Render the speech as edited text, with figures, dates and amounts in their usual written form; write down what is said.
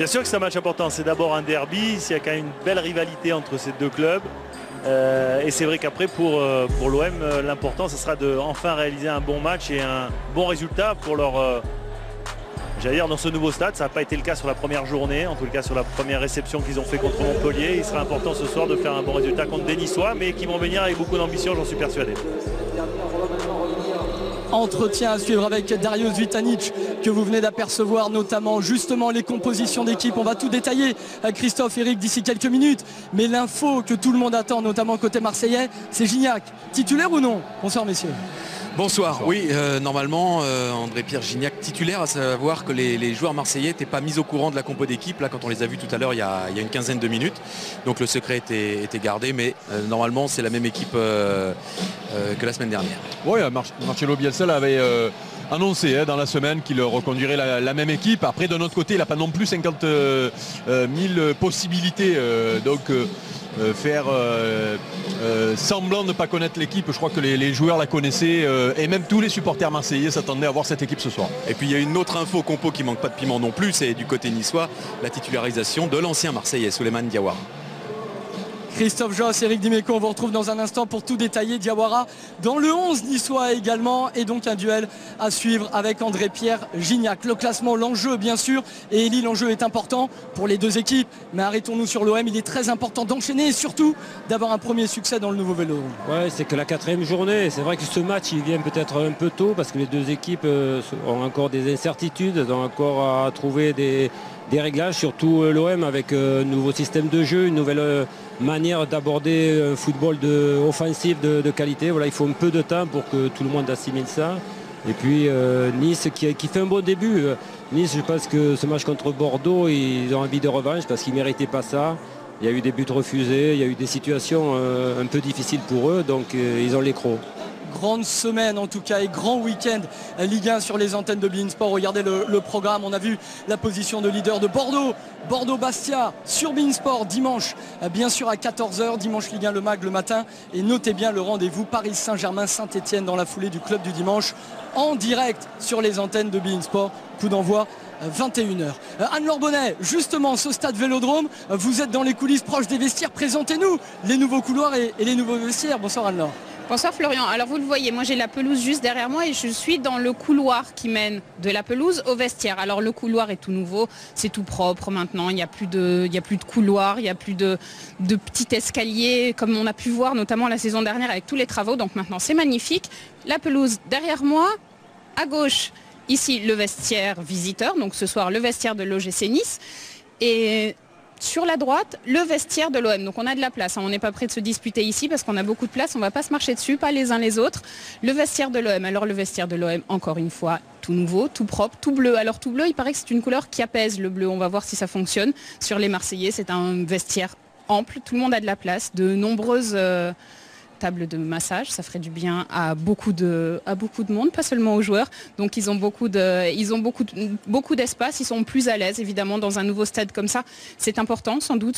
Bien sûr que c'est un match important, c'est d'abord un derby, il y a quand même une belle rivalité entre ces deux clubs. Et c'est vrai qu'après pour l'OM, l'important ce sera de enfin réaliser un bon match et un bon résultat pour leur... J'allais dire dans ce nouveau stade, ça n'a pas été le cas sur la première journée, en tout cas sur la première réception qu'ils ont fait contre Montpellier. Il sera important ce soir de faire un bon résultat contre des Niçois, mais qui vont venir avec beaucoup d'ambition, j'en suis persuadé. Entretien à suivre avec Darius Vitanic que vous venez d'apercevoir, notamment justement les compositions d'équipe. On va tout détailler, Christophe, Eric, d'ici quelques minutes. Mais l'info que tout le monde attend, notamment côté marseillais, c'est Gignac. Titulaire ou non? Bonsoir messieurs. Bonsoir. Oui, normalement, André-Pierre Gignac titulaire, à savoir que les joueurs marseillais n'étaient pas mis au courant de la compo d'équipe, là, quand on les a vus tout à l'heure, il y a une quinzaine de minutes. Donc le secret était gardé, mais normalement, c'est la même équipe que la semaine dernière. Oui, Marcelo Bielsa avait annoncé dans la semaine qu'il reconduirait la même équipe. Après, de notre côté, il n'a pas non plus 50 000 possibilités. Faire semblant de ne pas connaître l'équipe, je crois que les joueurs la connaissaient et même tous les supporters marseillais s'attendaient à voir cette équipe ce soir. Et puis il y a une autre info compo qui manque pas de piment non plus, c'est du côté niçois, la titularisation de l'ancien marseillais Souleymane Diawara. Christophe Josse, Eric Dimeco, on vous retrouve dans un instant pour tout détailler. Diawara dans le 11 niçois également, et donc un duel à suivre avec André-Pierre Gignac. Le classement, l'enjeu bien sûr, et Elie, l'enjeu est important pour les deux équipes, mais arrêtons-nous sur l'OM, il est très important d'enchaîner et surtout d'avoir un premier succès dans le nouveau Vélodrome. Ouais, c'est que la 4e journée, c'est vrai que ce match il vient peut-être un peu tôt parce que les deux équipes ont encore des incertitudes, ont encore à trouver des réglages, surtout l'OM avec un nouveau système de jeu, une nouvelle manière d'aborder un football offensif de qualité. Voilà, il faut un peu de temps pour que tout le monde assimile ça. Et puis Nice qui fait un bon début. Nice, je pense que ce match contre Bordeaux, ils ont envie de revanche parce qu'ils ne méritaient pas ça. Il y a eu des buts refusés, il y a eu des situations un peu difficiles pour eux, donc ils ont les crocs. Grande semaine en tout cas et grand week-end Ligue 1 sur les antennes de beIN Sport. Regardez le programme, on a vu la position de leader de Bordeaux, Bordeaux-Bastia sur beIN Sport dimanche, bien sûr à 14 h, dimanche Ligue 1 le MAG le matin, et notez bien le rendez-vous Paris Saint-Germain-Saint-Etienne dans la foulée du club du dimanche en direct sur les antennes de beIN Sport. Coup d'envoi 21 h. Anne-Laure Bonnet, justement ce stade Vélodrome, vous êtes dans les coulisses proches des vestiaires, présentez-nous les nouveaux couloirs et les nouveaux vestiaires. Bonsoir Anne-Laure. Bonsoir Florian, alors vous le voyez, moi j'ai la pelouse juste derrière moi et je suis dans le couloir qui mène de la pelouse au vestiaire. Alors le couloir est tout nouveau, c'est tout propre maintenant, il n'y a plus de couloir, il n'y a plus de petits escaliers comme on a pu voir notamment la saison dernière avec tous les travaux, donc maintenant c'est magnifique. La pelouse derrière moi, à gauche, ici le vestiaire visiteur, donc ce soir le vestiaire de l'OGC Nice, et sur la droite, le vestiaire de l'OM. Donc on a de la place, on n'est pas prêt de se disputer ici parce qu'on a beaucoup de place, on ne va pas se marcher dessus, pas les uns les autres. Le vestiaire de l'OM, alors le vestiaire de l'OM, encore une fois, tout nouveau, tout propre, tout bleu. Alors tout bleu, il paraît que c'est une couleur qui apaise le bleu, on va voir si ça fonctionne. Sur les Marseillais, c'est un vestiaire ample, tout le monde a de la place, de nombreuses tables de massage, ça ferait du bien à beaucoup de monde, pas seulement aux joueurs. Donc ils ont beaucoup d'espace, ils sont plus à l'aise évidemment dans un nouveau stade comme ça. C'est important sans doute